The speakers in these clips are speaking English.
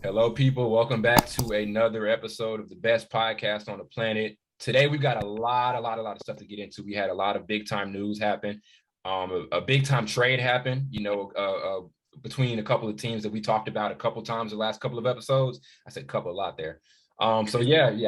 Hello, people. Welcome back to another episode of the best podcast on the planet. Today, we've got a lot of stuff to get into. We had a lot of big time news happen. A big time trade happened, between a couple of teams that we talked about a couple times the last couple of episodes. I said couple a lot there. I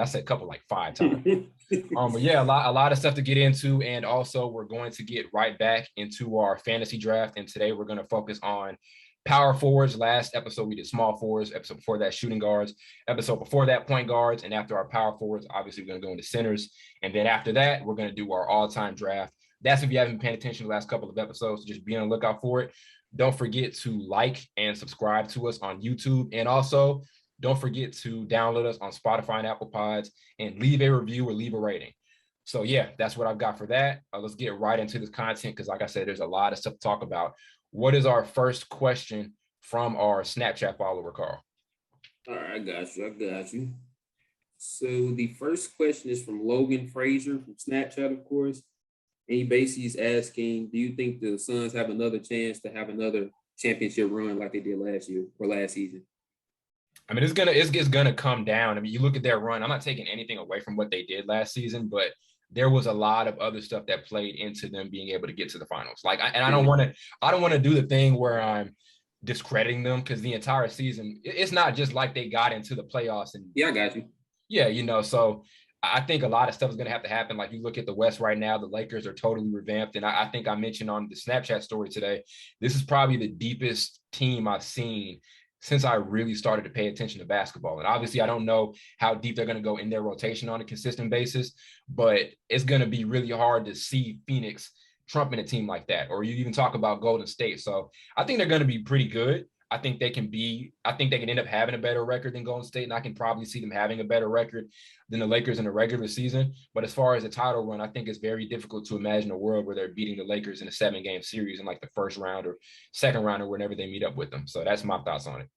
said couple like 5 times. But yeah, a lot of stuff to get into. And also, we're going to get right back into our fantasy draft. And today, we're going to focus on power forwards. Last episode we did small forwards. Episode before that shooting guards. Episode before that point guards. And after our power forwards, obviously we're going to go into centers. And then after that, we're going to do our all-time draft. That's if you haven't been paying attention to the last couple of episodes. Just be on the lookout for it. Don't forget to like and subscribe to us on YouTube. And also, don't forget to download us on Spotify and Apple Pods and leave a review or leave a rating. So yeah, that's what I've got for that. Let's get right into this content because, like I said, there's a lot of stuff to talk about. What is our first question from our Snapchat follower, Carl? All right, I got you. So the first question is from Logan Frazier from Snapchat, of course. And he basically is asking, do you think the Suns have another chance to have another championship run like they did last year or last season? I mean, it's gonna come down. I mean, you look at their run. I'm not taking anything away from what they did last season, but there was a lot of other stuff that played into them being able to get to the finals. I don't want to do the thing where I'm discrediting them because the entire season, it's not just like they got into the playoffs. And yeah, I got you. Yeah, so I think a lot of stuff is going to have to happen. Like you look at the West right now, the Lakers are totally revamped. And I think I mentioned on the Snapchat story today, this is probably the deepest team I've seen since I really started to pay attention to basketball. And obviously I don't know how deep they're going to go in their rotation on a consistent basis, but it's going to be really hard to see Phoenix trumping a team like that. Or you even talk about Golden State. So I think they're going to be pretty good. I think they can end up having a better record than Golden State. And I can probably see them having a better record than the Lakers in the regular season. But as far as a title run, I think it's very difficult to imagine a world where they're beating the Lakers in a 7-game series in like the first round or second round or whenever they meet up with them. So that's my thoughts on it.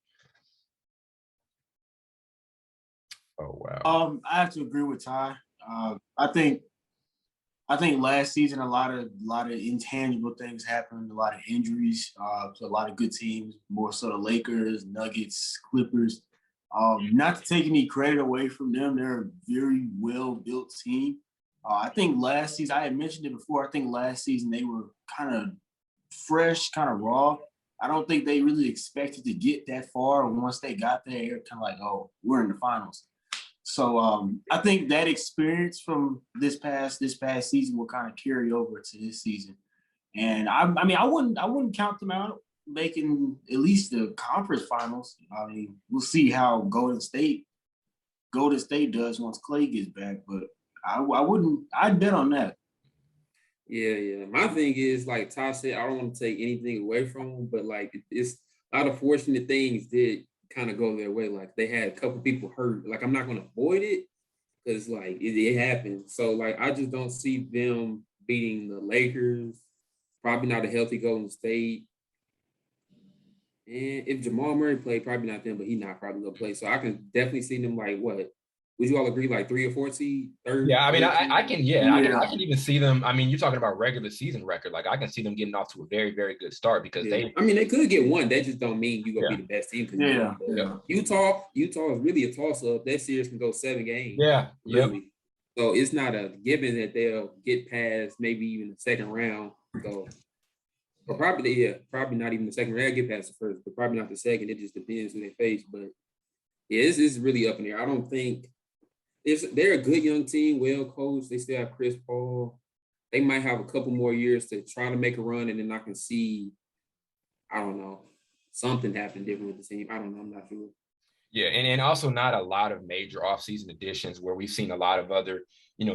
Oh, wow. I have to agree with Ty. I think last season a lot of intangible things happened, a lot of injuries to a lot of good teams, more so the Lakers, Nuggets, Clippers. Not to take any credit away from them, they're a very well-built team. I think last season, I had mentioned it before, I think last season they were kind of fresh, kind of raw. I don't think they really expected to get that far. Once they got there, they're kind of like, oh, we're in the finals. So I think that experience from this past season will kind of carry over to this season. And I wouldn't count them out making at least the conference finals. I mean, we'll see how Golden State does once Clay gets back, but I'd bet on that. Yeah. My thing is, like Ty said, I don't want to take anything away from them, but like it's a lot of fortunate things did kind of go their way. Like they had a couple people hurt. Like I'm not going to avoid it because like it happened. So like I just don't see them beating the Lakers. Probably not a healthy Golden State. And if Jamal Murray played, probably not them, but he's not probably going to play. So I can definitely see them like what? Would you all agree like 3 or 4 seed? Third? Yeah, I mean, I can even see them. I mean, you're talking about regular season record. Like I can see them getting off to a very, very good start because they could get one. That just don't mean you're gonna be the best team. Utah is really a toss up. That series can go 7 games. Yeah. Really. Yep. So it's not a given that they'll get past maybe even the second round. So or probably not even the second round. Get past the first, but probably not the second. It just depends who they face. But yeah, it's really up in the air. I don't think. They're a good young team, well coached. They still have Chris Paul. They might have a couple more years to try to make a run, and then I can see, I don't know, something happen different with the team. I don't know. I'm not sure. Yeah, and also not a lot of major offseason additions where we've seen a lot of other,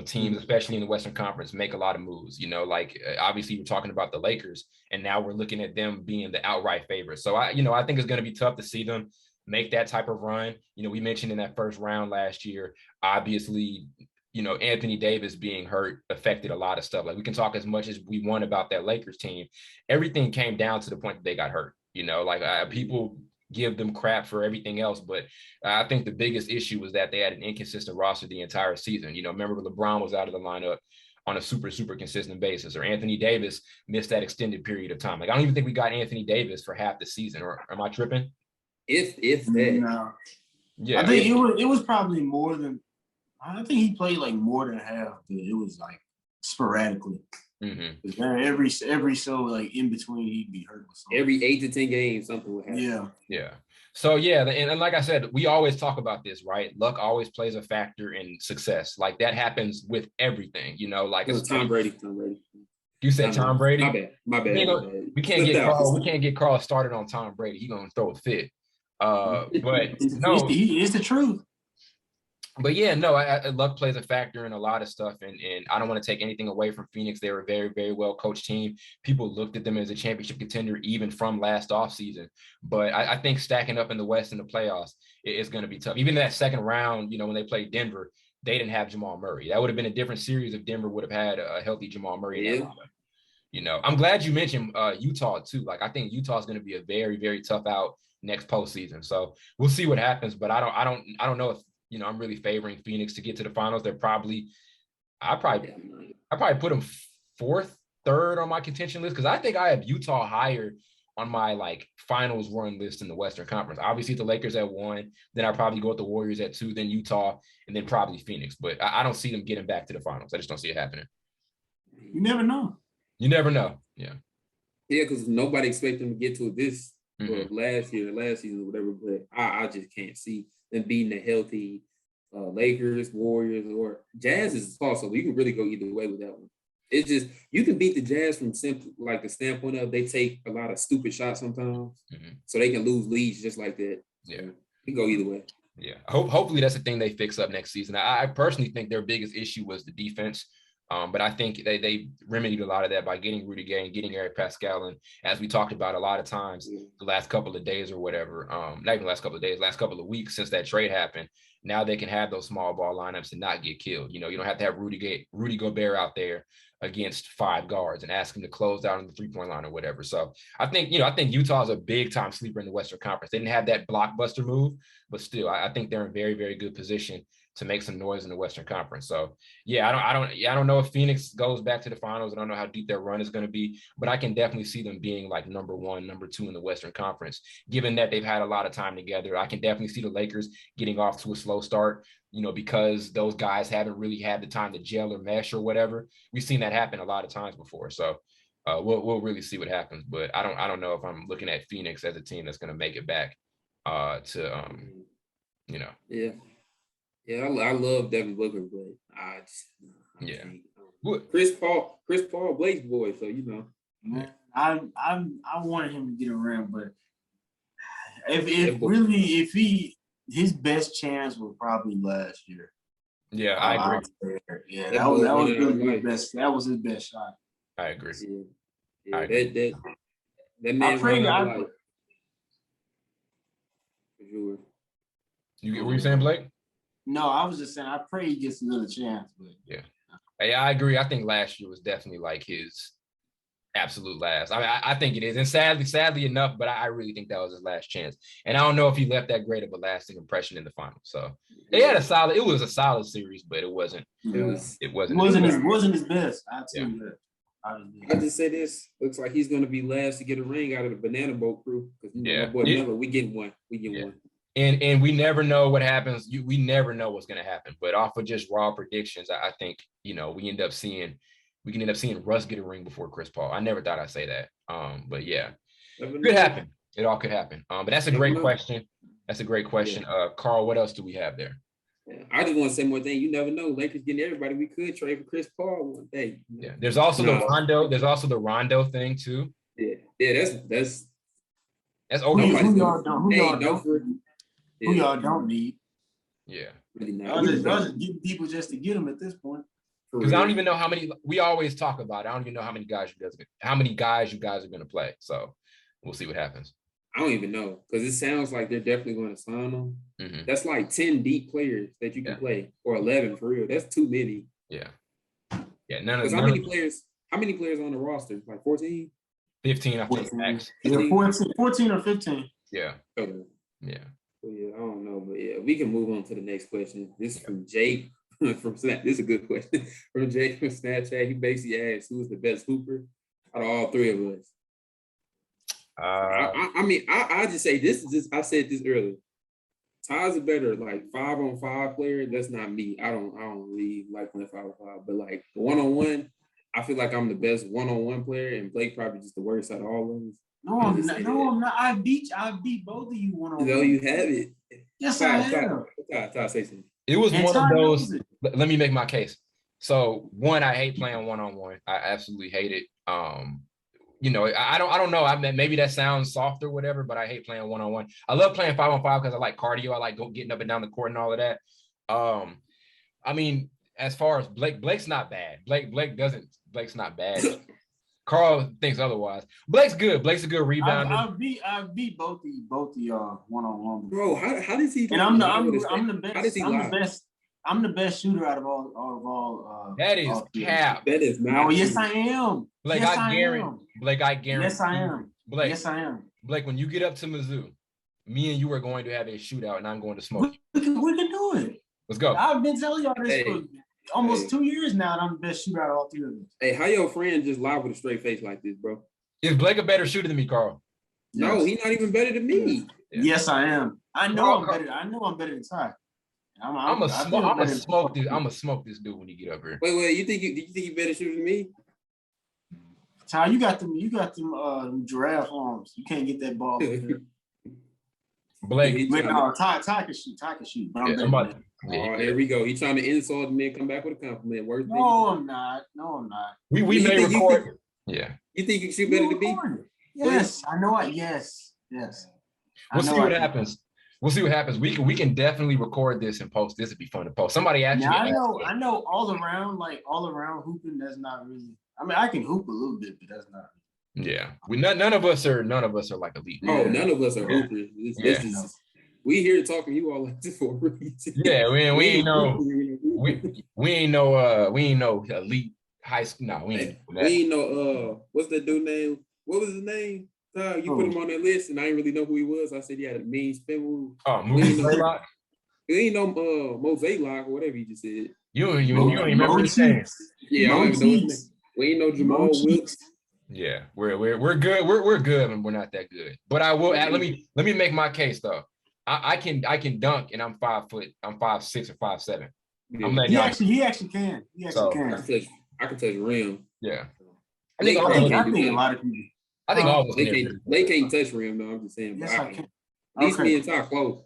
teams, especially in the Western Conference, make a lot of moves. Like obviously we're talking about the Lakers, and now we're looking at them being the outright favorite. So I think it's going to be tough to see them make that type of run. We mentioned in that first round last year, obviously, Anthony Davis being hurt affected a lot of stuff. Like we can talk as much as we want about that Lakers team. Everything came down to the point that they got hurt. People give them crap for everything else, but I think the biggest issue was that they had an inconsistent roster the entire season. Remember LeBron was out of the lineup on a super, super consistent basis, or Anthony Davis missed that extended period of time. Like I don't even think we got Anthony Davis for half the season, or am I tripping? If that. No. Yeah, I think it was probably more than. I think he played like more than half, but it was like sporadically. Mm-hmm. Every show, like in between, he'd be hurt with something. Every 8 to 10 games, something would happen. Yeah. Yeah. So yeah, and like I said, we always talk about this, right? Luck always plays a factor in success. Like that happens with everything, you know. Like Tom Brady. You said Tom Brady. My bad. We can't get Carl started on Tom Brady. He's gonna throw a fit. But no, it's the truth. But yeah, no, luck plays a factor in a lot of stuff, and I don't want to take anything away from Phoenix. They were a very, very well coached team. People looked at them as a championship contender even from last offseason. But I think stacking up in the West in the playoffs is going to be tough. Even that second round, you know, when they played Denver, they didn't have Jamal Murray. That would have been a different series if Denver would have had a healthy Jamal Murray. Yeah. You know, I'm glad you mentioned Utah too. Like I think Utah is going to be a very, very tough out next postseason. So we'll see what happens. But I don't know if, you know, I'm really favoring Phoenix to get to the finals. I probably put them fourth, third on my contention list because I think I have Utah higher on my like finals run list in the Western Conference. Obviously, the Lakers at 1, then I probably go with the Warriors at 2, then Utah, and then probably Phoenix. But I don't see them getting back to the finals. I just don't see it happening. You never know. You never know. Yeah. Yeah, because nobody expected them to get to this last season, or whatever. But I just can't see them beating the healthy Lakers, Warriors, or Jazz is possible. You can really go either way with that one. It's just you can beat the Jazz from simple like the standpoint of they take a lot of stupid shots sometimes, so they can lose leads just like that. Yeah, you can go either way. Yeah, hopefully that's the thing they fix up next season. I personally think their biggest issue was the defense. But I think they remedied a lot of that by getting Rudy Gay and getting Eric Pascal. And as we talked about a lot of times the last couple of days or whatever, not even the last couple of days, last couple of weeks since that trade happened, now they can have those small ball lineups and not get killed. You know, you don't have to have Rudy Gobert out there against 5 guards and ask him to close down on the 3-point line or whatever. So I think Utah is a big time sleeper in the Western Conference. They didn't have that blockbuster move, but still, I think they're in very, very good position to make some noise in the Western Conference. So yeah, I don't know if Phoenix goes back to the finals. I don't know how deep their run is going to be, but I can definitely see them being like number 1, number 2 in the Western Conference, given that they've had a lot of time together. I can definitely see the Lakers getting off to a slow start, you know, because those guys haven't really had the time to gel or mesh or whatever. We've seen that happen a lot of times before. So we'll really see what happens, but I don't know if I'm looking at Phoenix as a team that's going to make it back you know. Yeah. Yeah, I love Devin Booker, but I can't. Chris Paul, Blake's boy, so you know. Man, I wanted him to get around, but if his best chance was probably last year. Yeah, I agree. Yeah, that was really his best. That was his best shot. I agree. Yeah, I agree. That man for sure. What were you saying, Blake? No, I was just saying I pray he gets another chance. But yeah. Hey, I agree. I think last year was definitely like his absolute last. I mean, I think it is. And sadly enough, but I really think that was his last chance. And I don't know if he left that great of a lasting impression in the final. So it was a solid series, but it wasn't his best. I'd say that. I just say this. Looks like he's gonna be last to get a ring out of the Banana Boat crew. Because my boy Miller, we get one. And we never know what happens. We never know what's going to happen. But off of just raw predictions, I think, you know, we can end up seeing Russ get a ring before Chris Paul. I never thought I'd say that. But yeah, could happen. It all could happen. But that's a great question. That's a great question. Yeah. Carl, what else do we have there? Yeah. I just want to say more thing. You never know. Lakers getting everybody. We could trade for Chris Paul one day. Yeah. There's also the Rondo thing too. Yeah. That's who y'all don't need. Yeah. Y'all just getting people just to get them at this point. Because I don't even know how many. We always talk about it. I don't even know how many guys you guys are going to play. So we'll see what happens. I don't even know because it sounds like they're definitely going to sign them. Mm-hmm. That's like 10 deep players that you can play, or 11 for real. That's too many. Yeah. Yeah. How many players on the roster? Like 14? 15, I think. 14 or 15. Yeah. Okay. Yeah. Yeah, I don't know, but yeah, we can move on to the next question. This is from Jake from Snap. This is a good question from Jake from Snapchat. He basically asked, "Who's the best hooper out of all 3 of us?" I mean, I just say this is just. I said this earlier. Ty's a better like 5-on-5 player. That's not me. I don't really like playing 5-on-5. But like 1-on-1, I feel like I'm the best 1-on-1 player, and Blake probably just the worst out of all of us. No, I'm not. No, I'm not. I beat both of you 1-on-1. No, you have it. Yes, I have. Ty, say something. It was one of those. Let me make my case. So one, I hate playing 1-on-1. I absolutely hate it. You know, I don't know. I mean, maybe that sounds soft or whatever, but I hate playing 1-on-1. I love playing 5-on-5 because I like cardio. I like getting up and down the court and all of that. I mean, as far as Blake's not bad. Blake's not bad. Carl thinks otherwise. Blake's good. Blake's a good rebounder. I beat both of y'all 1-on-1. Bro, how does he? And I'm the best. How does he I'm the best shooter out of all. That is cap. That is not. No, yes, I am. Blake, yes, I guarantee. Blake, I guarantee. Yes, I am. Blake, yes, I am. Blake, when you get up to Mizzou, me and you are going to have a shootout, and I'm going to smoke you. We can do it. Let's go. I've been telling y'all this for almost 2 years now, and I'm the best shooter out of all three of them. Hey, how your friend just lie with a straight face like this, bro? Is Blake a better shooter than me, Carl? No, he's not even better than me. Yeah. Yes, I am. I know I'm better. I know I'm better than Ty. I'm gonna smoke this dude when you get up here. Wait. You think you better shooter than me? Ty, you got them giraffe arms. You can't get that ball. Blake, no, Ty can shoot. Ty can shoot. But I'm better. There we go. He's trying to insult and then come back with a compliment. Worst no, I'm not. We may record. Yeah. You think you can shoot better than me? Yes, I know. Yes. We'll see what happens. We'll see what happens. We can definitely record this and post. This would be fun to post. Somebody actually. Yeah, I know. All around hooping. That's not really. I mean, I can hoop a little bit, but that's not. Yeah, none of us are like elite. Oh, none of us are hoopers. This is. We here to talk to you all like this for a reason. Yeah, we ain't no elite high school. No, we ain't no what's that dude name? What was his name? You put him on that list, and I didn't really know who he was. I said he had a mean spin move. Oh, Mosaic. You ain't no Mosaic lock or whatever you just said. You don't even remember his name. Yeah, I don't even know his name. We ain't no Jamal Wilkes. Yeah, we're good. We're good, and we're not that good. But I will. Let me make my case though. I can dunk, and I'm 5 foot. I'm 5'6" or 5'7". Yeah. I'm letting y'all. He actually can. I can touch rim. Yeah. I think a lot of people. I think all of us they can't touch rim though. I'm just saying. Yes, I can. At least me and Ty close.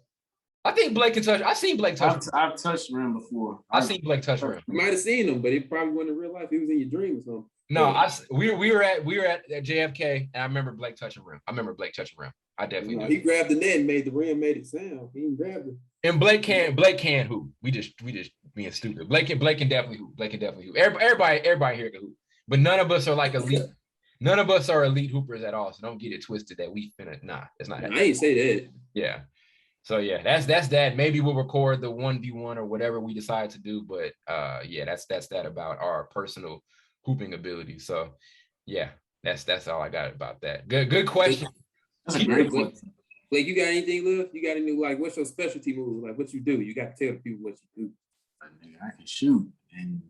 I think Blake can touch. I've seen Blake touch. I've touched rim before. I've seen Blake touch rim. You might have seen him, but it probably wasn't in real life. He was in your dream or something. No, we were at JFK, and I remember Blake touching rim. I definitely do. He grabbed the net and made the rim made it sound. He didn't grab it. And Blake can hoop. We just being stupid. Blake can definitely hoop. Everybody here can hoop, but none of us are like elite. None of us are elite hoopers at all. So don't get it twisted that we finna. Nah, it's not. I ain't say that. Yeah. So yeah, that's that. Maybe we'll record the 1v1 or whatever we decide to do. But yeah, that's that about our personal hooping ability. So yeah, that's all I got about that. Good question. That's a great question. Blake, you got anything left? You got any what's your specialty move? Like what you do? You got to tell the people what you do. I can shoot and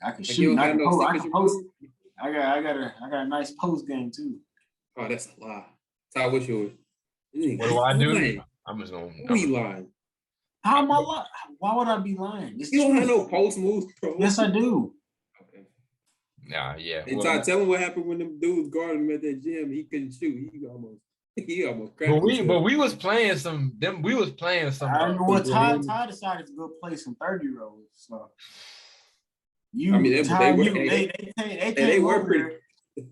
I can shoot. I can post. I got a nice post game too. Oh, that's a lie. Ty, what's yours? What do I do? I'm just gonna. Who you lying? How am I lying? Why would I be lying? You don't have no post moves, bro. Yes, I do. Okay. Nah, yeah. And Ty, tell him what happened when them dudes guarded him at that gym. He couldn't shoot. He almost cracked. But we was playing some. We was playing some. I remember what Ty decided to go play some 30-year-olds. So. They were pretty.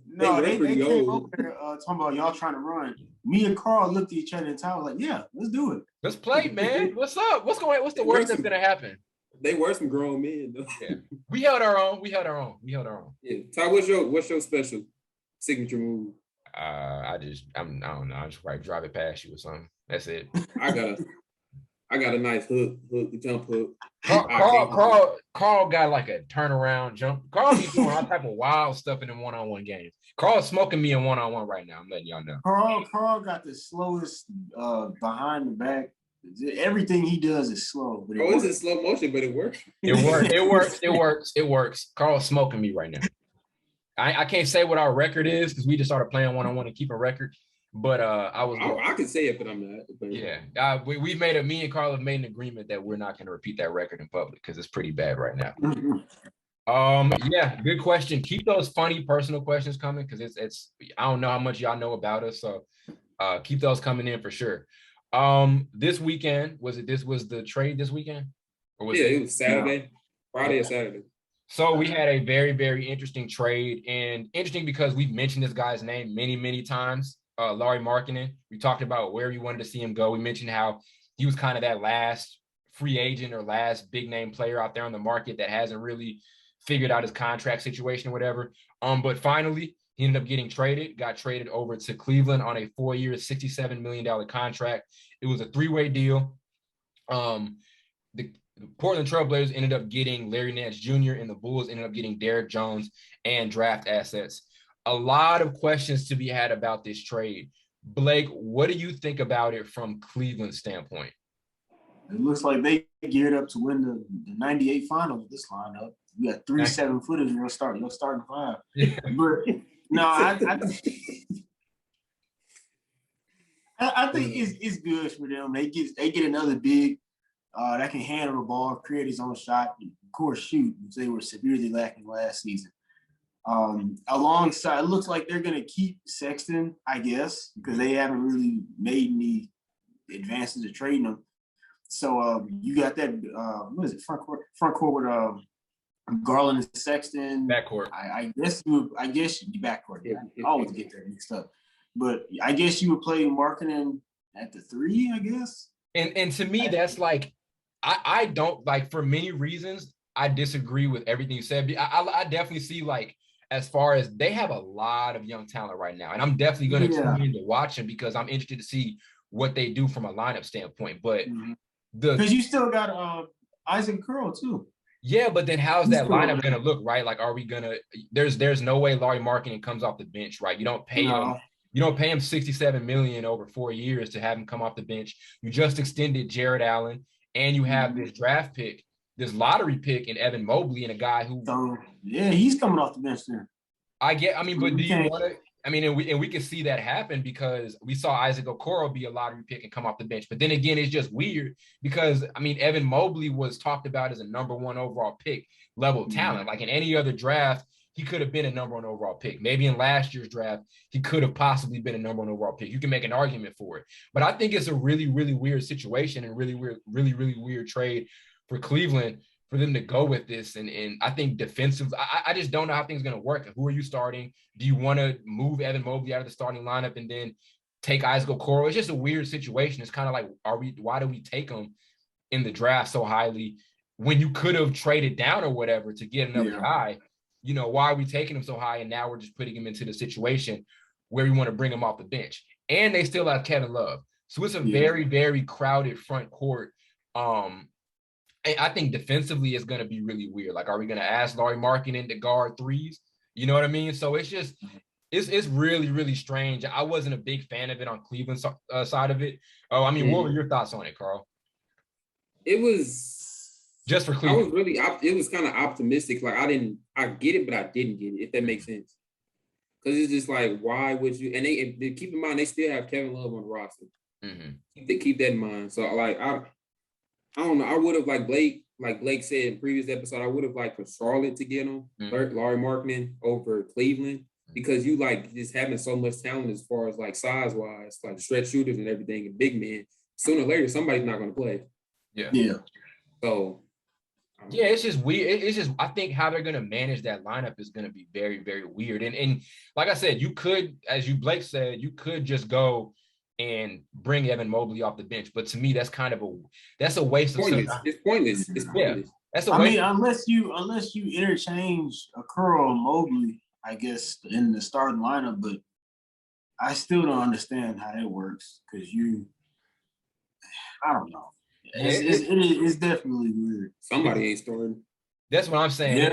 No, they came over there talking about y'all trying to run. Me and Carl looked at each other and Ty was like, "Yeah, let's do it. Let's play, man. What's up? What's the worst that's gonna happen?" They were some grown men, though. Yeah. We held our own. Yeah. Ty, what's your special signature move? I don't know. I just probably drive it past you or something. That's it. I got a nice jump hook. Carl got like a turnaround jump. Carl be doing all type of wild stuff in the one-on-one games. Carl's smoking me in one-on-one right now. I'm letting y'all know. Carl got the slowest behind the back. Everything he does is slow. But it's in slow motion, but it works. It works. Carl's smoking me right now. I can't say what our record is because we just started playing one-on-one and keeping record. But I could say it, but I'm not. But... Yeah, me and Carl have made an agreement that we're not going to repeat that record in public because it's pretty bad right now. Yeah, good question. Keep those funny personal questions coming because it's I don't know how much y'all know about us, so keep those coming in for sure. This weekend was the trade this weekend? Or was it was Saturday, Friday or Saturday. So we had a very, very interesting trade, and interesting because we've mentioned this guy's name many, many times. Lauri Markkanen. We talked about where we wanted to see him go. We mentioned how he was kind of that last free agent or last big name player out there on the market that hasn't really figured out his contract situation or whatever. But finally, he ended up getting got traded over to Cleveland on a 4-year, $67 million contract. It was a 3-way deal. The Portland Trailblazers ended up getting Larry Nance Jr. and the Bulls ended up getting Derrick Jones and draft assets. A lot of questions to be had about this trade. Blake, what do you think about it from Cleveland's standpoint? It looks like they geared up to win the 98 final with this lineup. You got 3 7-footers in your starting 5. Yeah. But no, I think it's good for them. They get another big that can handle the ball, create his own shot, of course, shoot, which they were severely lacking last season. Alongside, it looks like they're going to keep Sexton, I guess, because they haven't really made any advances to trading them. So you got that, what is it, front court with Garland and Sexton. Backcourt. I guess you'd be backcourt. Yeah, I always get that mixed up. But I guess you would play Markkanen at the 3, I guess. And to me, that's like, I don't, like, for many reasons, I disagree with everything you said. I definitely see, like, as far as they have a lot of young talent right now. And I'm definitely going to tune in to watch them because I'm interested to see what they do from a lineup standpoint. But because you still got Isaac Curl, too. Yeah, but then how's that lineup going to look, right? Like, are we going to – there's no way Lauri Markkanen comes off the bench, right? You don't pay him. You don't pay him $67 million over 4 years to have him come off the bench. You just extended Jared Allen, and you have this draft pick, this lottery pick in Evan Mobley, and a guy who. Yeah, he's coming off the bench there. But do you want to? And we can see that happen because we saw Isaac Okoro be a lottery pick and come off the bench. But then again, it's just weird because Evan Mobley was talked about as a number 1 overall pick level talent. Like in any other draft, he could have been a number 1 overall pick. Maybe in last year's draft, he could have possibly been a number 1 overall pick. You can make an argument for it. But I think it's a really, really weird situation and really weird trade for Cleveland for them to go with this. And I think defensive, I just don't know how things are going to work. Who are you starting? Do you want to move Evan Mobley out of the starting lineup and then take Isaac Okoro? It's just a weird situation. It's kind of like, why do we take him in the draft so highly when you could have traded down or whatever to get another guy? You know, why are we taking him so high? And now we're just putting him into the situation where we want to bring him off the bench. And they still have Kevin Love. So it's a very, very crowded front court. I think defensively it's going to be really weird. Like, are we going to ask Lauri Markkanen to guard threes? You know what I mean? So it's just, it's really, really strange. I wasn't a big fan of it on Cleveland's side of it. What were your thoughts on it, Carl? It was just for Cleveland. It was kind of optimistic. Like I get it, but I didn't get it, if that makes sense. Because it's just like, why would you? And they keep in mind, they still have Kevin Love on the roster. They keep that in mind. So like, I don't know. I would have, like Blake said in previous episode, I would have liked for Charlotte to get him, Lauri Markkanen over Cleveland, because you like just having so much talent as far as like size wise, like stretch shooters and everything, and big men. Sooner or later, somebody's not going to play. Yeah. So. Yeah, it's just weird. It's just, I think how they're going to manage that lineup is going to be very, very weird. And like I said, you could, as Blake said, you could just go and bring Evan Mobley off the bench. But to me, that's kind of a waste of time. It's pointless. It's pointless. That's a waste. Unless you interchange a Curl and Mobley, I guess, in the starting lineup, but I still don't understand how that works because I don't know. It's definitely weird. Somebody ain't starting. That's what I'm saying.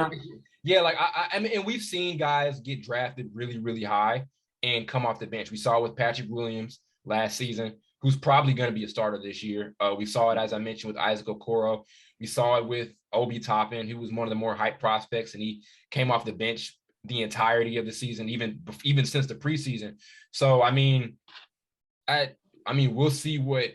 Yeah. Like I mean, and we've seen guys get drafted really, really high and come off the bench. We saw it with Patrick Williams last season, who's probably going to be a starter this year. We saw it, as I mentioned, with Isaac Okoro. We saw it with Obi Toppin, who was one of the more hyped prospects, and he came off the bench the entirety of the season, even since the preseason. So, I mean, I mean, we'll see what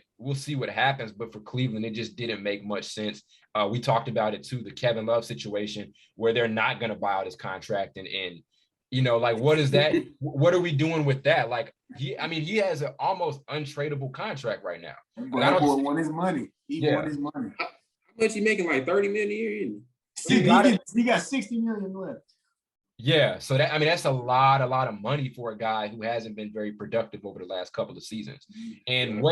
happens, but for Cleveland, it just didn't make much sense. We talked about it too, the Kevin Love situation, where they're not going to buy out his contract, and like, what is that? What are we doing with that? Like, he has an almost untradeable contract right now. But that boy want his money. He want his money. How much he making? Like $30 million a year? He got $60 million left. Yeah, so that's a lot of money for a guy who hasn't been very productive over the last couple of seasons. And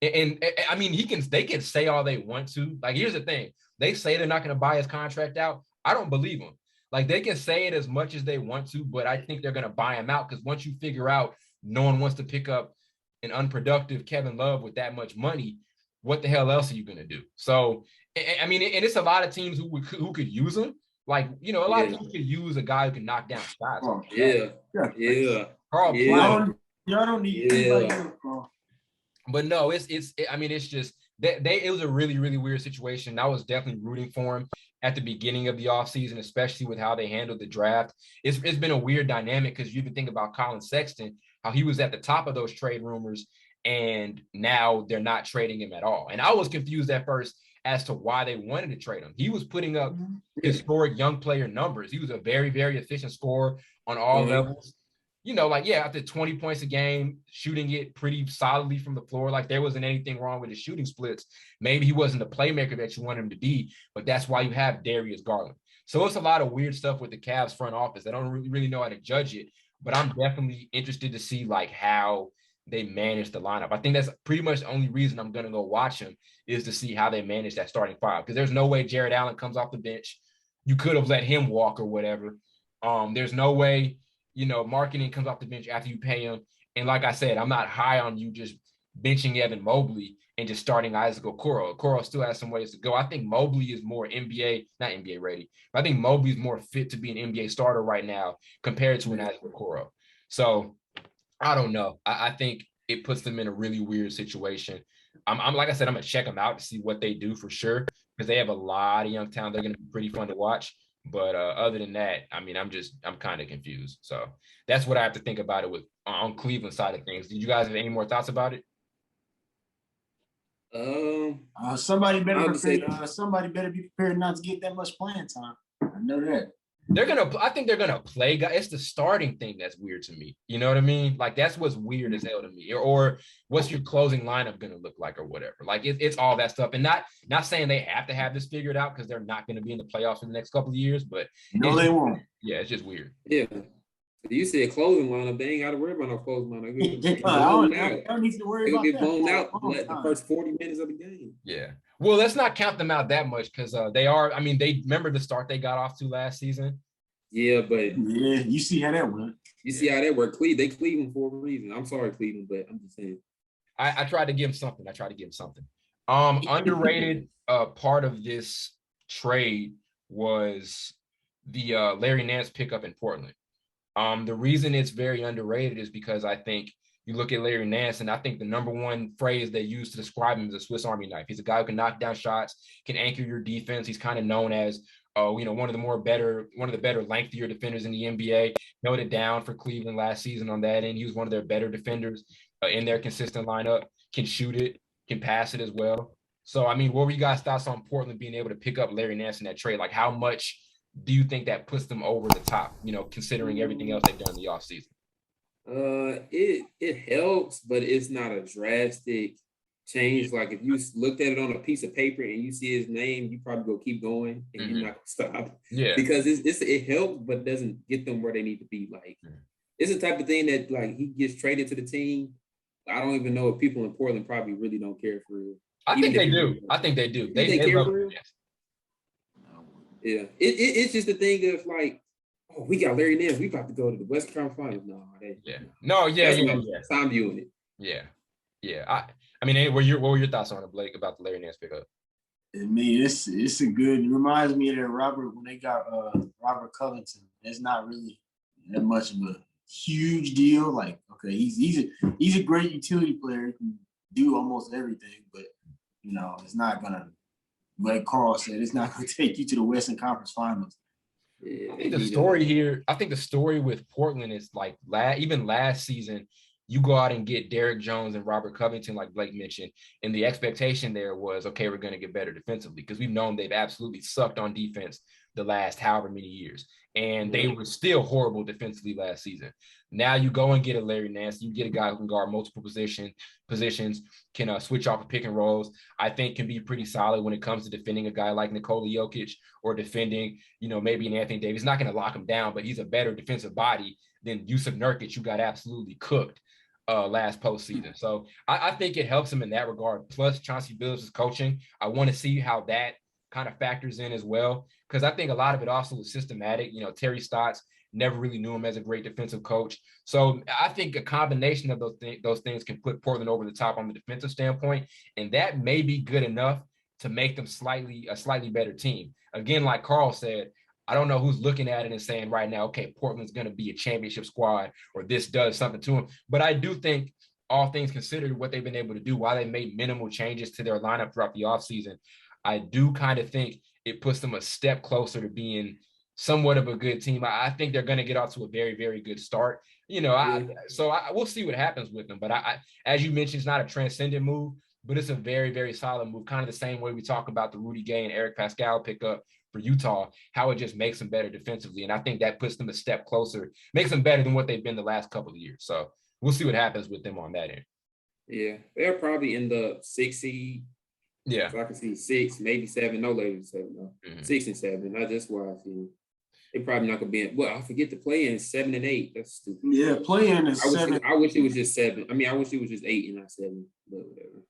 I mean, they can say all they want to. Like, here's the thing: they say they're not going to buy his contract out. I don't believe them. Like, they can say it as much as they want to, but I think they're going to buy him out, because once you figure out no one wants to pick up an unproductive Kevin Love with that much money, what the hell else are you going to do? So, I mean, and it's a lot of teams who could use him. Like, a lot of teams could use a guy who can knock down shots. Oh, yeah. Carl Platt. Y'all don't need anybody else, But no, it's just that it was a really, really weird situation. I was definitely rooting for him at the beginning of the offseason, especially with how they handled the draft. It's been a weird dynamic, because you even think about Colin Sexton, how he was at the top of those trade rumors, and now they're not trading him at all. And I was confused at first as to why they wanted to trade him. He was putting up historic young player numbers. He was a very, very efficient scorer on all levels. After 20 points a game, shooting it pretty solidly from the floor, like there wasn't anything wrong with his shooting splits. Maybe he wasn't the playmaker that you want him to be, but that's why you have Darius Garland. So it's a lot of weird stuff with the Cavs front office. I don't really know how to judge it, but I'm definitely interested to see like how they manage the lineup. I think that's pretty much the only reason I'm going to go watch him, is to see how they manage that starting five. Because there's no way Jared Allen comes off the bench. You could have let him walk or whatever. There's no way, Markkanen comes off the bench after you pay him. And like I said, I'm not high on you just benching Evan Mobley and just starting Isaac Okoro. Okoro still has some ways to go. I think Mobley is more not NBA ready, but I think Mobley is more fit to be an NBA starter right now compared to an Isaac Okoro. So I don't know. I think it puts them in a really weird situation. I'm like I said, I'm going to check them out to see what they do for sure, because they have a lot of young talent. They're going to be pretty fun to watch. But other than that, I mean, I'm kind of confused. So that's what I have to think about it with on Cleveland side of things. Did you guys have any more thoughts about it? Somebody better be prepared not to get that much playing time. I know that. I think they're gonna play. It's the starting thing that's weird to me. You know what I mean? Like, that's what's weird as hell to me. Or what's your closing lineup gonna look like, or whatever. Like, it's all that stuff. And not saying they have to have this figured out, because they're not gonna be in the playoffs in the next couple of years. But no, they won't. Yeah, it's just weird. Yeah. You said closing lineup. They ain't got to worry about no closing lineup. I don't need to worry about that. They'll get blown out the first 40 minutes of the game. Yeah. Well, let's not count them out that much, because they remember the start they got off to last season. Yeah, but you see how that went. You see how that worked. They Cleveland for a reason. I'm sorry, Cleveland, but I'm just saying. I tried to give him something. Underrated part of this trade was the Larry Nance pickup in Portland. The reason it's very underrated is because I think you look at Larry Nance, and I think the number one phrase they use to describe him is a Swiss Army knife. He's a guy who can knock down shots, can anchor your defense. He's kind of known as, one of the better, lengthier defenders in the NBA. Held it down for Cleveland last season on that end. He was one of their better defenders in their consistent lineup. Can shoot it, can pass it as well. So, I mean, what were you guys' thoughts on Portland being able to pick up Larry Nance in that trade? Like, how much do you think that puts them over the top, considering everything else they've done in the offseason? It helps, but it's not a drastic change. Like, if you looked at it on a piece of paper and you see his name, you probably go keep going and you're not gonna stop. Yeah. Because it helps, but doesn't get them where they need to be. Like, it's the type of thing that, like, he gets traded to the team. I don't even know if people in Portland probably really don't care for real. I think they do. They care for real. Yeah. It's just the thing of, like, oh, we got Larry Nance. We about to go to the Western Conference Finals. That's I'm viewing it. Yeah. I mean, what were your thoughts on it, Blake, about the Larry Nance pickup? I mean, it's it reminds me of that when they got Robert Covington. It's not really that much of a huge deal. Like, okay, he's a great utility player. He can do almost everything, but it's not gonna, like Carl said, it's not gonna take you to the Western Conference Finals. I think the story with Portland is like even last season, you go out and get Derrick Jones and Robert Covington, like Blake mentioned, and the expectation there was, okay, we're going to get better defensively because we've known they've absolutely sucked on defense the last however many years. And they were still horrible defensively last season. Now you go and get a Larry Nance. You get a guy who can guard multiple positions, can switch off of pick and rolls. I think can be pretty solid when it comes to defending a guy like Nikola Jokic or defending, maybe an Anthony Davis. Not going to lock him down, but he's a better defensive body than Yusuf Nurkic, who got absolutely cooked last postseason. So I think it helps him in that regard. Plus Chauncey Billups' coaching. I want to see how that kind of factors in as well, because I think a lot of it also was systematic. Terry Stotts never really knew him as a great defensive coach. So I think a combination of those things can put Portland over the top on the defensive standpoint, and that may be good enough to make them a slightly better team. Again, like Carl said, I don't know who's looking at it and saying right now, okay, Portland's going to be a championship squad or this does something to them. But I do think, all things considered, what they've been able to do while they made minimal changes to their lineup throughout the offseason, I do kind of think it puts them a step closer to being somewhat of a good team. I think they're going to get off to a very, very good start. We'll see what happens with them. But as you mentioned, it's not a transcendent move, but it's a very, very solid move. Kind of the same way we talk about the Rudy Gay and Eric Pascal pickup for Utah, how it just makes them better defensively. And I think that puts them a step closer, makes them better than what they've been the last couple of years. So we'll see what happens with them on that end. Yeah, they're probably in the 6 seed. Yeah. So I can see 6, maybe 7, no later than 7, though. 6 and 7. That's just why I see they probably not gonna be in. Well, I forget to play in 7 and 8. That's stupid. Yeah, play-in is 7. I wish it was just 7. I mean, I wish it was just 8 and not 7, but whatever.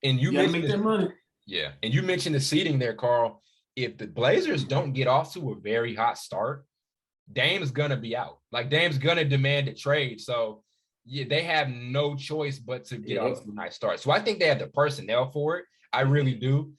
And you gotta make that money. Yeah, and you mentioned the seeding there, Carl. If the Blazers don't get off to a very hot start, Dame's gonna be out. Like, Dame's gonna demand a trade. So yeah, they have no choice but to get off to a nice start. So I think they have the personnel for it. I really do.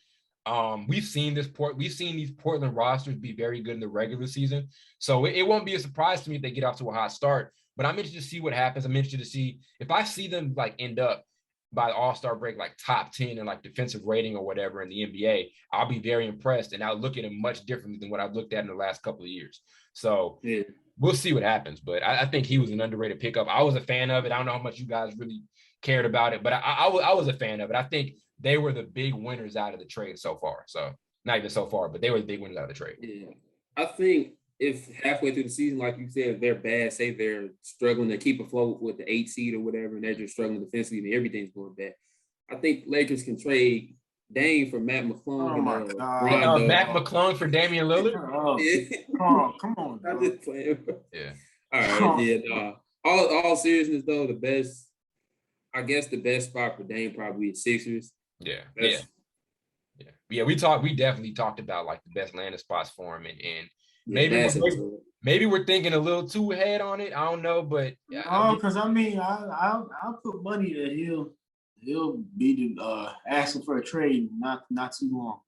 We've seen these Portland rosters be very good in the regular season. So it won't be a surprise to me if they get off to a hot start. But I'm interested to see what happens. I'm interested to see if I see them like end up by the All-Star break, like top 10 in like defensive rating or whatever in the NBA. I'll be very impressed, and I'll look at them much differently than what I've looked at in the last couple of years. So we'll see what happens. But I think he was an underrated pickup. I was a fan of it. I don't know how much you guys really cared about it, but I was a fan of it. I think they were the big winners out of the trade so far. So not even so far, but they were the big winners out of the trade. Yeah. I think if halfway through the season, like you said, if they're bad, say they're struggling to keep afloat with the 8 seed or whatever, and they're just struggling defensively and everything's going bad, I think Lakers can trade Dame for Matt McClung. Oh, my God. Matt McClung for Damian Lillard? Come on. I'm just playing. Yeah. All right. Yeah. All seriousness, though, the best spot for Dame probably is Sixers. Yeah. We definitely talked about like the best landing spots for him, and maybe we're thinking a little too ahead on it. I don't know, but because I'll put money that he'll be asking for a trade not too long.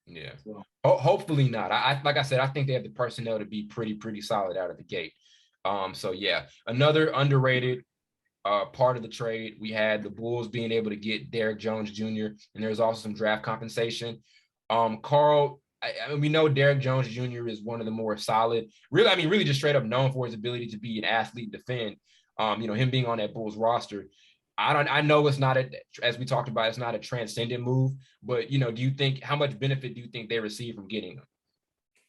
Yeah. So. Hopefully not. Like I said, I think they have the personnel to be pretty solid out of the gate. So yeah, another underrated part of the trade, we had the Bulls being able to get Derrick Jones Jr., and there's also some draft compensation. Carl, we know Derrick Jones Jr. is one of the more solid, really just straight up known for his ability to be an athlete, defend. Him being on that Bulls roster. I know it's not as we talked about, it's not a transcendent move, but do you think, how much benefit do you think they receive from getting him?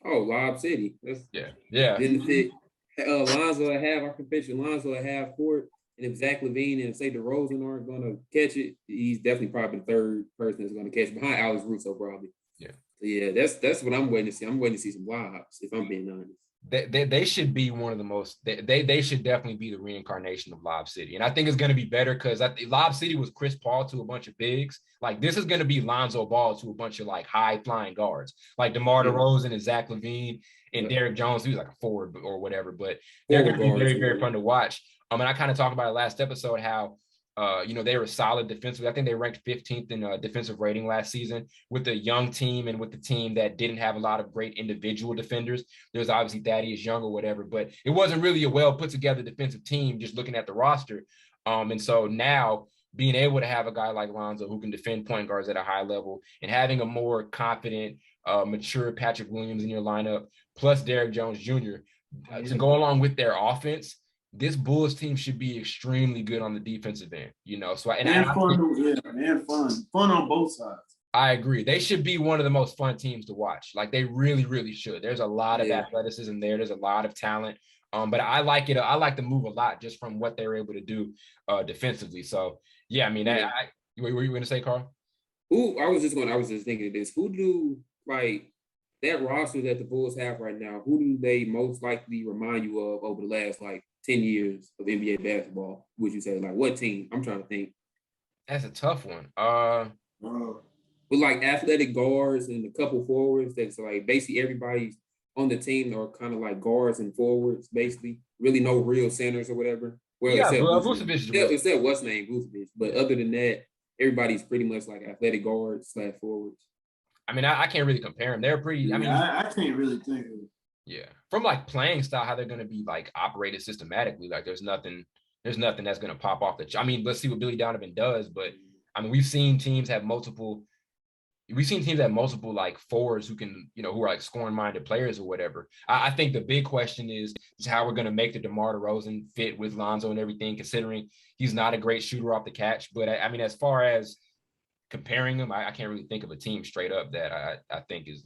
Oh, Lob City. That's benefit. Lonzo will have, I can picture Lonzo will have court. And if Zach LaVine and say DeRozan aren't going to catch it, he's definitely probably the third person that's going to catch it behind Alex Russo probably. Yeah. So yeah, that's what I'm waiting to see. I'm waiting to see some lobs, if I'm being honest. They should be one of the most. They should definitely be the reincarnation of Lob City, and I think it's going to be better because Lob City was Chris Paul to a bunch of bigs. Like this is going to be Lonzo Ball to a bunch of like high flying guards, like DeMar DeRozan and Zach LaVine and Derrick Jones, who's like a forward or whatever. But they're going to be very, very fun to watch. And I kind of talked about it last episode how, they were solid defensively. I think they ranked 15th in defensive rating last season with the young team and with the team that didn't have a lot of great individual defenders. There's obviously Thaddeus Young or whatever, but it wasn't really a well put together defensive team just looking at the roster. And so now being able to have a guy like Lonzo who can defend point guards at a high level and having a more confident, mature Patrick Williams in your lineup, plus Derrick Jones Jr. To go along with their offense, this Bulls team should be extremely good on the defensive end, So And fun on both sides. I agree. They should be one of the most fun teams to watch. Like they really, really should. There's a lot of athleticism there. There's a lot of talent. But I like it. I like the move a lot just from what they were able to do defensively. So yeah, I mean, what were you going to say, Carl? I was just thinking of this. Who do like that roster that the Bulls have right now? Who do they most likely remind you of over the last 10 years of NBA basketball? Would you say what team? I'm trying to think. That's a tough one. With athletic guards and a couple forwards, that's basically everybody's on the team are kind of like guards and forwards, basically. Really no real centers or whatever. Well, except what's name Vucevic. But other than that, everybody's pretty much athletic guards / forwards. I mean, I can't really compare them. They're pretty. I can't really think of it. Yeah, from playing style, how they're going to be operated systematically. There's nothing that's going to pop off the. I mean, let's see what Billy Donovan does. But I mean, we've seen teams have multiple forwards who can, who are scoring minded players or whatever. I think the big question is how we're going to make the DeMar DeRozan fit with Lonzo and everything, considering he's not a great shooter off the catch. But I mean, as far as comparing them, I can't really think of a team straight up that I think is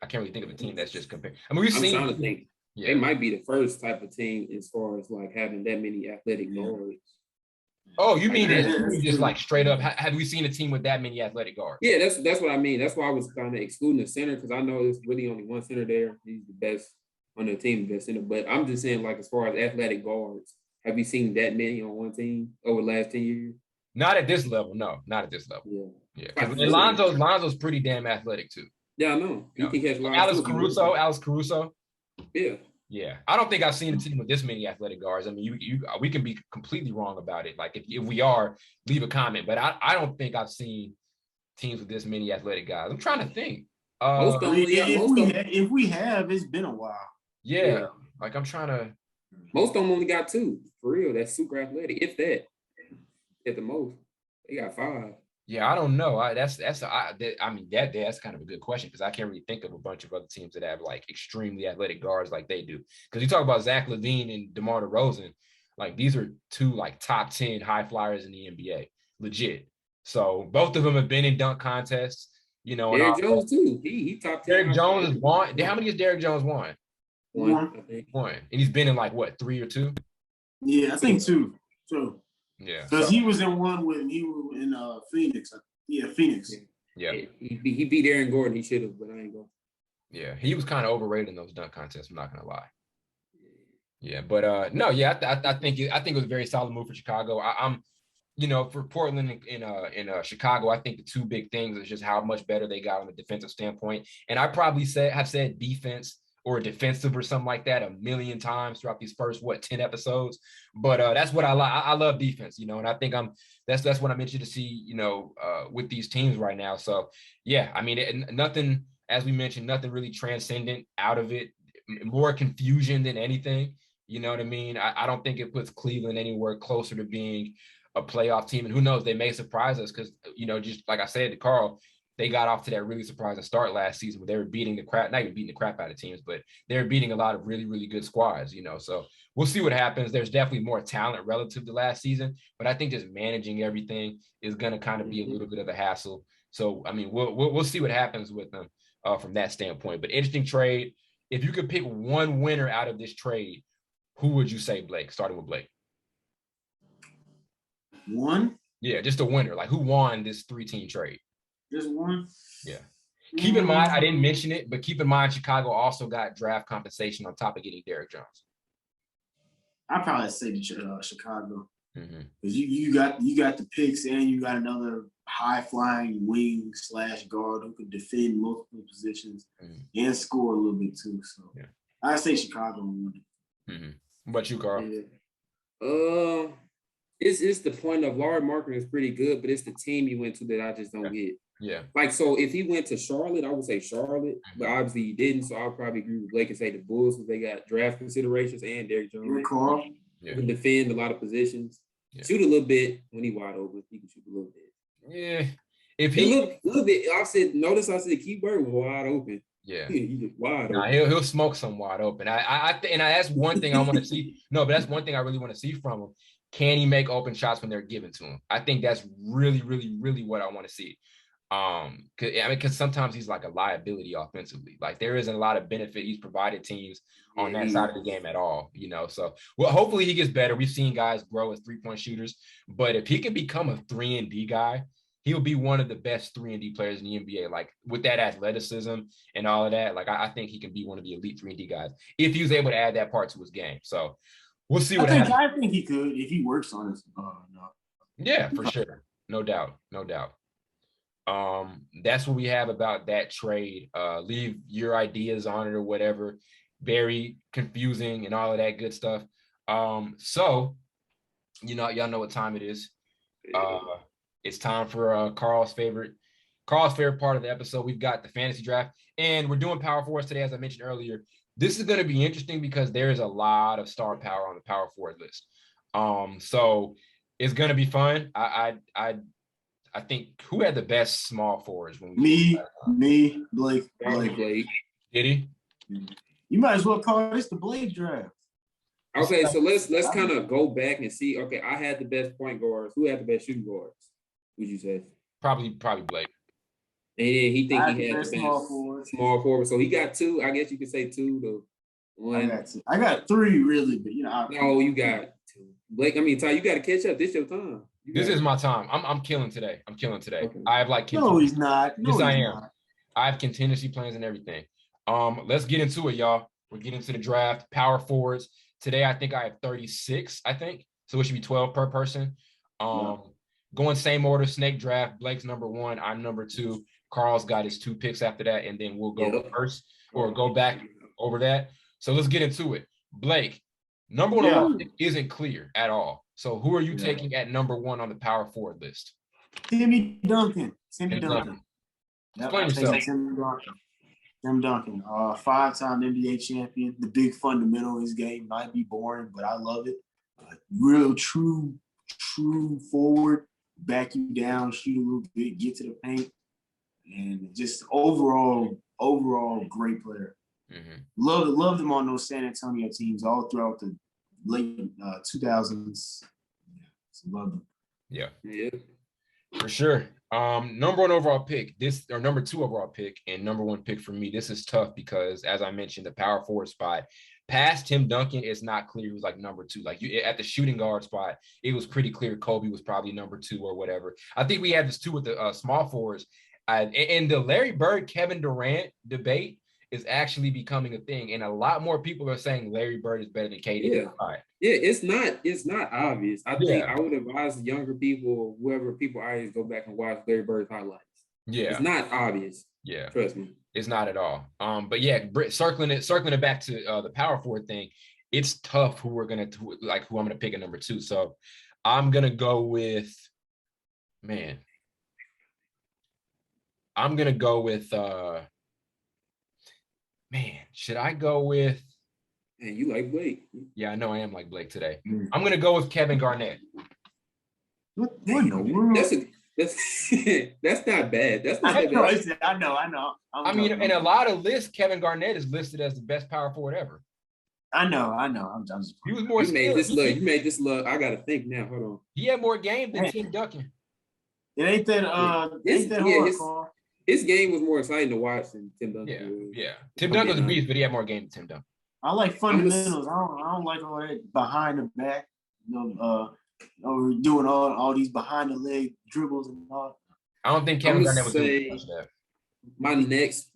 I can't really think of a team that's just compared. I mean, I'm trying to think. Yeah. They might be the first type of team as far as having that many athletic guards. Oh, you mean just straight up? Have we seen a team with that many athletic guards? Yeah, that's what I mean. That's why I was kind of excluding the center because I know there's really only one center there. He's the best on the team, the best center. But I'm just saying, as far as athletic guards, have you seen that many on one team over the last 10 years? Not at this level. No, not at this level. Yeah. Lonzo's pretty damn athletic too. Yeah, I know. He can catch Alex Caruso. Yeah. Yeah, I don't think I've seen a team with this many athletic guards. I mean, we can be completely wrong about it. If we are, leave a comment. But I don't think I've seen teams with this many athletic guys. I'm trying to think. If we have, it's been a while. Yeah. I'm trying to. Most of them only got 2 for real. That's super athletic. If that, at the most, they got 5. Yeah, I don't know. That's kind of a good question because I can't really think of a bunch of other teams that have extremely athletic guards like they do. Because you talk about Zach LaVine and DeMar DeRozan, these are 2 top 10 high flyers in the NBA, legit. So both of them have been in dunk contests. Derrick Jones too. He top 10. Derrick Jones has won. How many has Derrick Jones won? One, I think. One, and he's been in 3 or 2. Yeah, I think 2. Yeah, because he was in one when he was in Phoenix. Yeah, Phoenix. Yeah. He beat Aaron Gordon. He should have, but I ain't going. Yeah, he was kind of overrated in those dunk contests. I'm not gonna lie. Yeah, but no, yeah, I think it was a very solid move for Chicago. I'm for Portland in Chicago, I think the 2 big things is just how much better they got on the defensive standpoint, and I probably have said defense or defensive or something like that 1,000,000 times throughout these first 10 episodes. But that's what I like. I love defense, and I think that's what I'm interested to see, with these teams right now. So yeah, I mean, nothing, as we mentioned, nothing really transcendent out of it. More confusion than anything. You know what I mean? I don't think it puts Cleveland anywhere closer to being a playoff team. And who knows, they may surprise us because, just like I said to Carl, they got off to that really surprising start last season where they were not even beating the crap out of teams, but they're beating a lot of really, really good squads, So we'll see what happens. There's definitely more talent relative to last season, but I think just managing everything is going to kind of be a little bit of a hassle. So, I mean, we'll see what happens with them from that standpoint, but interesting trade. If you could pick one winner out of this trade, who would you say, Blake, starting with Blake? One? Yeah, just a winner. Who won this 3-team trade? Just one? Yeah. Keep in mind, I didn't mention it, but keep in mind Chicago also got draft compensation on top of getting Derrick Jones. I'd probably say Chicago. Because you got the picks and you got another high-flying wing / guard who can defend multiple positions and score a little bit too. So yeah. I'd say Chicago won. What about you, Carl? Yeah. It's the point of Lauri Markkanen is pretty good, but it's the team he went to that I just don't get. Yeah. So if he went to Charlotte, I would say Charlotte, but obviously he didn't. So I'll probably agree with Blake and say the Bulls because they got draft considerations and Derrick Jones. Carl. Yeah. Can defend a lot of positions. Yeah. Shoot a little bit when he wide open. He can shoot a little bit. Yeah. If he look a little bit, I said the keyword was wide open. Yeah. He's wide Nah, open. he'll smoke some wide open. That's one thing I want to see. No, but that's one thing I really want to see from him. Can he make open shots when they're given to him? I think that's really, really, really what I want to see. Because sometimes he's like a liability offensively. Like there isn't a lot of benefit he's provided teams on that side of the game at all. So well, hopefully he gets better. We've seen guys grow as 3-point shooters, but if he can become a 3-and-D guy, he'll be one of the best 3-and-D players in the NBA. Like with that athleticism and all of that, like I think he can be one of the elite 3-and-D guys if he was able to add that part to his game. So we'll see what happens. I think he could if he works on his. No. Yeah, for sure. No doubt. That's what we have about that trade. Leave your ideas on it or whatever. Very confusing and all of that good stuff. So y'all know what time it is. It's time for Carl's favorite part of the episode. We've got the fantasy draft, and we're doing power forwards today, as I mentioned earlier. This is going to be interesting because there is a lot of star power on the power forward list. So it's going to be fun. I think who had the best small forwards when me, Blake. Blake. Did he? You might as well call this the Blake draft. Okay, so let's kind of go back and see. Okay, I had the best point guards. Who had the best shooting guards? Would you say? Probably Blake. And then he think he had the best small forward. So he got 2. I guess you could say 2 to 1. I got 3 really, but No, you got 2. Blake, Ty, you got to catch up. This your time. This is my time. I'm killing today. Okay. I have like no, he's not. No, yes, I am. Not. I have contingency plans and everything. Let's get into it, y'all. We're getting into the draft. Power forwards. Today, I think I have 36, So it should be 12 per person. Going same order, snake draft. Blake's number 1. I'm number 2. Carl's got his 2 picks after that, and then we'll go first or go back over that. So let's get into it. Blake, number 1 overall pick isn't clear at all. So who are you taking at number 1 on the power forward list? Tim Duncan. Explain yourself. Tim Duncan, 5-time NBA champion. The big fundamental in his game might be boring, but I love it. Real true forward, back you down, shoot a little bit, get to the paint, and just overall great player. Mm-hmm. Loved him on those San Antonio teams all throughout the late 2000s. Loved him. Yeah, for sure. Number 1 overall pick, number 2 overall pick, and number 1 pick for me. This is tough because, as I mentioned, the power forward spot past Tim Duncan is not clear. He was like number 2. Like at the shooting guard spot, it was pretty clear Kobe was probably number 2 or whatever. I think we had this too with the small forwards. And the Larry Bird, Kevin Durant debate is actually becoming a thing, and a lot more people are saying Larry Bird is better than KD. It's not obvious. I think I would advise younger people, whoever people I go back and watch Larry Bird's highlights. Yeah, it's not obvious. Yeah, trust me, it's not at all. But yeah, circling it back to the power forward thing, it's tough who I'm gonna pick at number 2. So I'm gonna go with should I go with? And you like Blake? Yeah, I know I am like Blake today. I'm gonna go with Kevin Garnett. What in the world? That's not bad. That's not bad. I know. I mean, in a lot of lists, Kevin Garnett is listed as the best power forward ever. I know. I'm just. He was more. You made this look. I gotta think now. Hold on. He had more game than Tim Duncan. It ain't that. Hard. His game was more exciting to watch than Tim Duncan. Yeah. Tim Duncan was a beast, but he had more game than Tim Duncan. I like fundamentals. I don't like all that behind the back. Doing all these behind the leg dribbles and all. I don't think Kevin Garnett was doing much of that.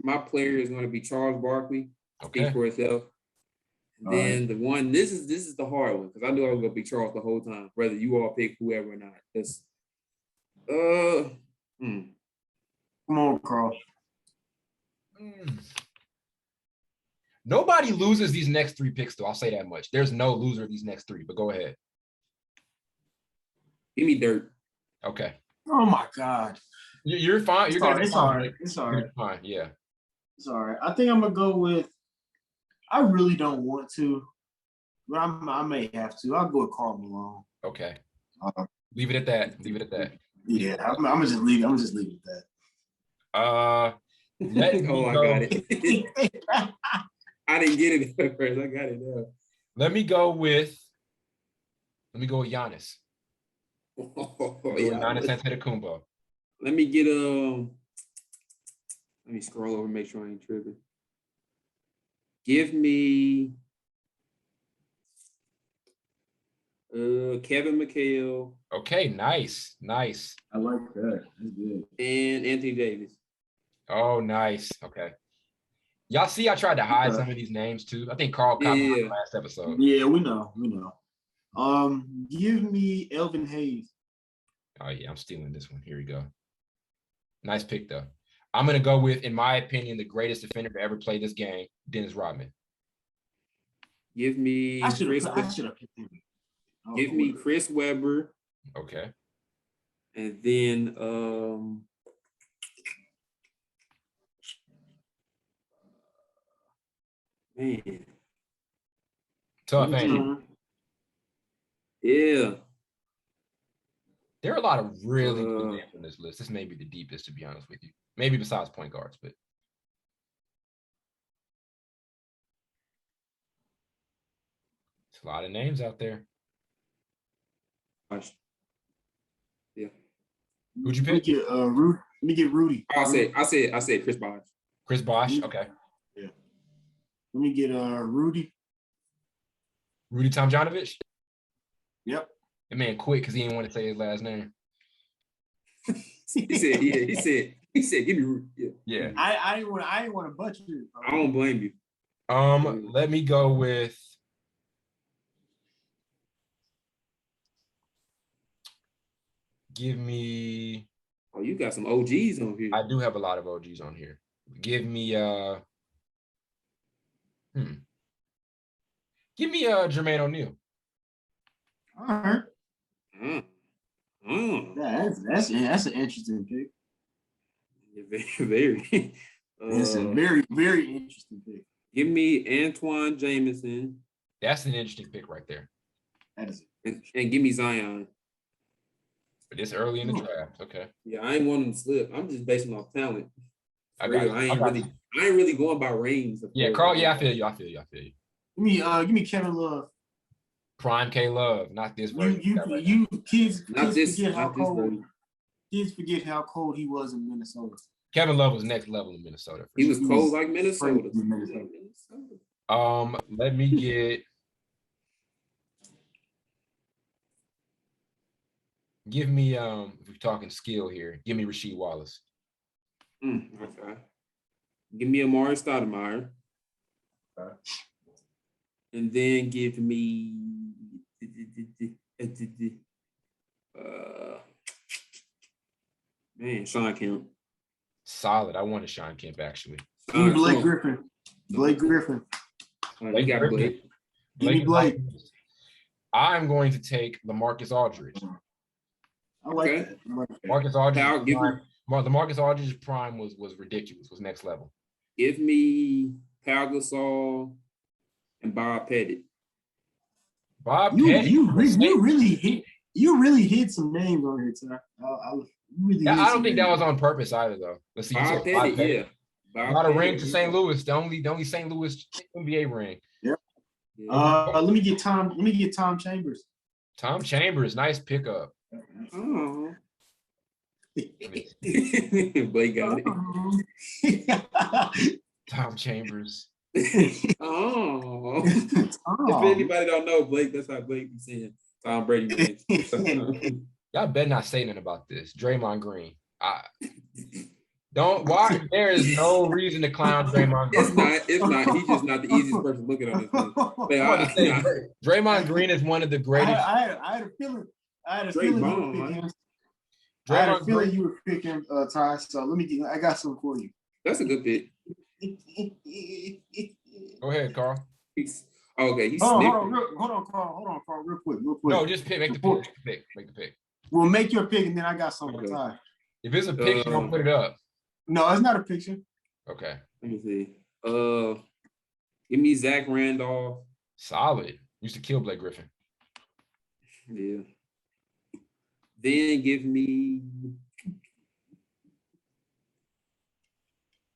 My player is going to be Charles Barkley. Okay. Speak for itself. Then the one, this is the hard one because I knew I was going to be Charles the whole time, whether you all pick whoever or not. Come on, Carl. Nobody loses these next 3 picks, though. I'll say that much. There's no loser of these next 3, but go ahead. Give me Dirt. Okay. Oh, my God. You're fine. You're going to be fine. It's all right. Fine. Yeah. It's all right. I think I'm going to go with – I really don't want to, but I may have to. I'll go with Karl Malone. Okay. Leave it at that. Yeah, I'm going to just leave it at that. Let me I go. got it. I didn't get it at first. I got it now. Let me go with Giannis. Giannis Antetokounmpo. Let me get let me scroll over and make sure I ain't tripping. Give me Kevin McHale. Okay, nice. I like that. That's good. And Anthony Davis. Oh, nice. Okay. Y'all see, I tried to hide some of these names too. I think Carl caught me on the last episode. Yeah, we know. Give me Elvin Hayes. Oh yeah, I'm stealing this one. Here we go. Nice pick though. I'm gonna go with, in my opinion, the greatest defender to ever play this game, Dennis Rodman. Give me Chris Webber. Okay. And then man. Tough, ain't it? Yeah. There are a lot of really good names on this list. This may be the deepest, to be honest with you. Maybe besides point guards, but it's a lot of names out there. Yeah. Who'd you pick? Let me get Rudy. I said Chris Bosh. Chris Bosh. Okay. Yeah. Let me get Rudy. Rudy Tomjanovich. Yep. That man quit because he didn't want to say his last name. He said, give me Rudy. Yeah. I didn't want to butcher it. I don't blame you. Let me go with give me. Oh, you got some OGs on here. I do have a lot of OGs on here. Give me Give me Jermaine O'Neal. All right. Yeah, that's an interesting pick. Very. It's a very, very interesting pick. Give me Antoine Jameson. That's an interesting pick right there. That is and give me Zion. But it's early in the draft. Okay. Yeah, I ain't want him to slip. I'm just basing off talent. I ain't really going by rings. Yeah, Carl. Yeah, I feel you. Give me Kevin Love. Prime K Love, not this version. Kids forget how cold he was in Minnesota. Kevin Love was next level in Minnesota. He was cold like Minnesota. Let me get. Give me if we're talking skill here, give me Rasheed Wallace. Okay. Give me Amari Stoudemire. Okay. And then give me Sean Kemp. Solid. I wanted Sean Kemp actually. Blake Griffin. You got Blake. Give me Blake. I'm going to take LaMarcus Aldridge. I like that. Marcus Aldridge. The Marcus Aldridge prime was ridiculous. Was next level. Give me Pau Gasol and Bob Pettit. You really hit some names on here tonight. I don't think that was on purpose either, though. Let's see. Bob Pettit, yeah. Not a ring to St. Louis. The only St. Louis NBA ring. Yep. Let me get Tom Chambers. Tom Chambers, nice pickup. Oh. Blake got it. Tom Chambers. Oh. If anybody don't know Blake, that's how Blake be saying Tom Brady. Y'all better not say nothing about this. Draymond Green. There is no reason to clown Draymond Green. It's not. He's just not the easiest person looking on this thing. Draymond Green is one of the greatest. I had a feeling. You were picking Ty. So I got something for you. That's a good pick. Go ahead, Carl. Okay. Hold on, Carl, real quick. No, just make the pick. Make the pick. Well, make your pick, and then I got something for Ty. If it's a picture, don't put it up. No, it's not a picture. Okay. Let me see. Give me Zach Randolph. Solid. Used to kill Blake Griffin. Yeah. Then give me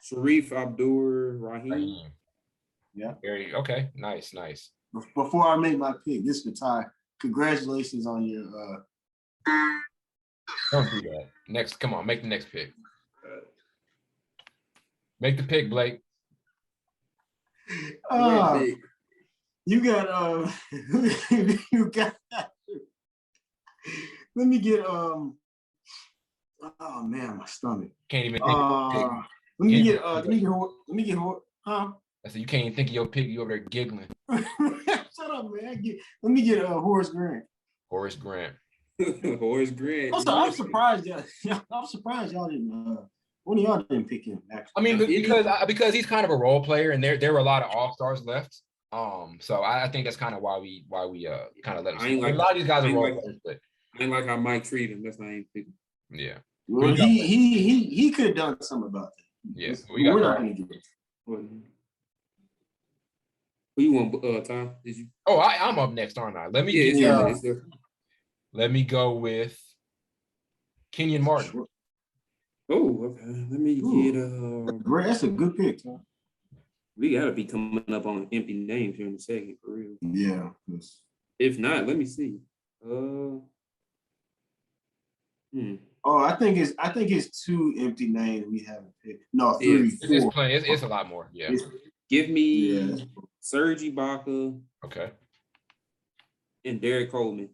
Sharif Abdur-Rahim. Raheem. Yeah. Okay. Nice. Before I make my pick, this for Ty. Congratulations on your Don't do that. Next, come on, make the next pick. Make the pick, Blake. You got you got let me get oh man, my stomach. Can't even think of your pick. Let me get huh? I said you can't even think of your pick, you over there giggling. Shut up, man. Let me get Horace Grant. Horace Grant. Horace Grant. I'm surprised y'all didn't one of y'all didn't pick him, actually. I mean, because he's kind of a role player, and there were a lot of all-stars left. So I think that's kind of why we kind of let him. A lot of these guys are role players, but I ain't like how Mike treated him. That's not even picking. Yeah. Well, he could have done something about that. Yeah, we're not going to get it. Who you want, Tom? Did you? Oh, I'm up next, aren't I? Let me go with Kenyon Martin. Oh, okay. Let me get that's a good pick, Tom. We gotta be coming up on empty names here in a second, for real. Yeah. If not, let me see. I think it's 2 empty names we haven't picked. No, 3, 4. It's plenty. It's a lot more. Yeah. Give me Serge Ibaka. Okay. And Derrick Coleman.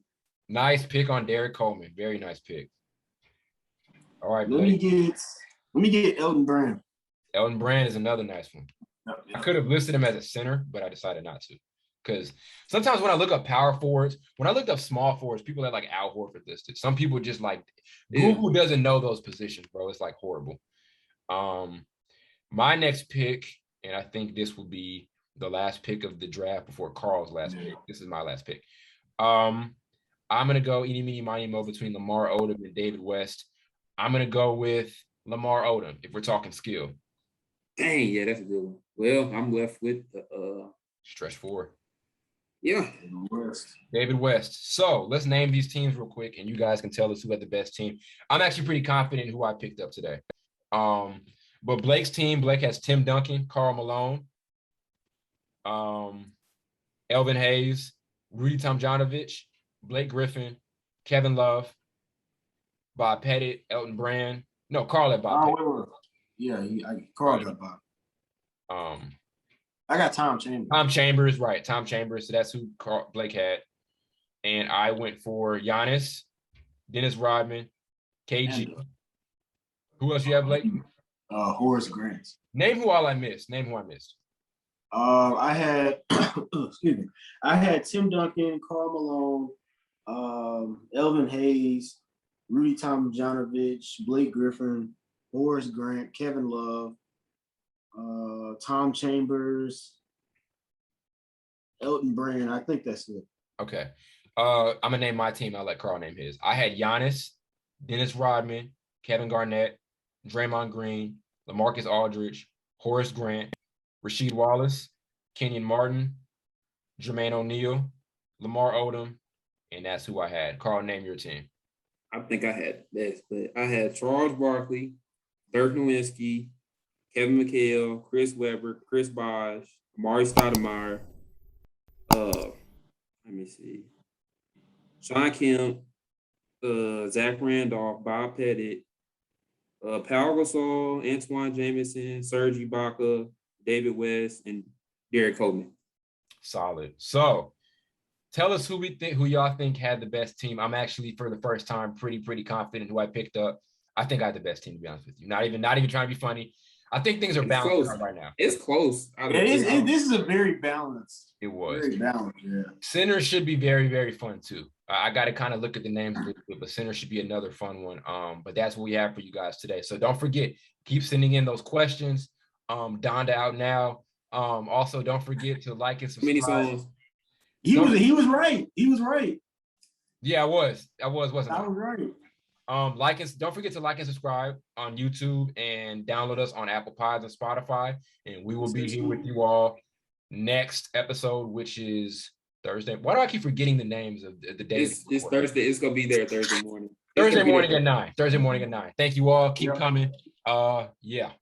Nice pick on Derrick Coleman. Very nice pick. All right, let me get Elton Brand. Elton Brand is another nice one. I could have listed him as a center, but I decided not to. Because sometimes when I look up power forwards, when I looked up small forwards, people had like Al Horford listed. Some people just like Google doesn't know those positions, bro. It's like horrible. My next pick, and I think this will be the last pick of the draft before Carl's last pick. This is my last pick. I'm gonna go eeny, meeny, miny, mo between Lamar Odom and David West. I'm gonna go with Lamar Odom if we're talking skill. Dang, yeah, that's a good one. Well, I'm left with the stretch 4. Yeah. David West. So let's name these teams real quick, and you guys can tell us who had the best team. I'm actually pretty confident in who I picked up today. But Blake's team, Blake has Tim Duncan, Karl Malone, Elvin Hayes, Rudy Tomjanovich, Blake Griffin, Kevin Love, Bob Pettit, Elton Brand. No, Carl had Bob Pettit. Yeah, Carl got Bob. I got Tom Chambers. Tom Chambers, right. Tom Chambers. So that's who Blake had. And I went for Giannis, Dennis Rodman, KG. Who else you have, Blake? Horace Grant. Name who I missed. I had excuse me. I had Tim Duncan, Karl Malone, Elvin Hayes, Rudy Tomjanovich, Blake Griffin, Horace Grant, Kevin Love, Tom Chambers, Elton Brand. I think that's it. Okay. I'm gonna name my team. I'll let Carl name his. I had Giannis, Dennis Rodman, Kevin Garnett, Draymond Green, LaMarcus Aldridge, Horace Grant, Rasheed Wallace, Kenyon Martin, Jermaine O'Neal, Lamar Odom, and that's who I had. Carl, name your team. I think I had this, but I had Charles Barkley, Dirk Nowitzki, Kevin McHale, Chris Webber, Chris Bosh, Amari Stoudemire, let me see, Sean Kemp, Zach Randolph, Bob Pettit, Pau Gasol, Antoine Jamison, Serge Ibaka, David West, and Derrick Coleman. Solid. So tell us who y'all think had the best team. I'm actually, for the first time, pretty confident who I picked up. I think I had the best team, to be honest with you. Not even trying to be funny. I think things are balanced right now. It's close. This is a very balanced. It was. Very balanced, yeah. Center should be very, very fun, too. I got to kind of look at the names a little bit, but center should be another fun one. But that's what we have for you guys today. So don't forget, keep sending in those questions. Donda out now. Also, don't forget to like and subscribe. He was right. He was right. Yeah, I was, wasn't I? I was right. Don't forget to like and subscribe on YouTube and download us on Apple Pods and Spotify. And we will be here with you all next episode, which is Thursday. Why do I keep forgetting the names of the days? It's Thursday. It's gonna be there Thursday morning. Thursday morning at 9. Thank you all. Keep coming. Yeah.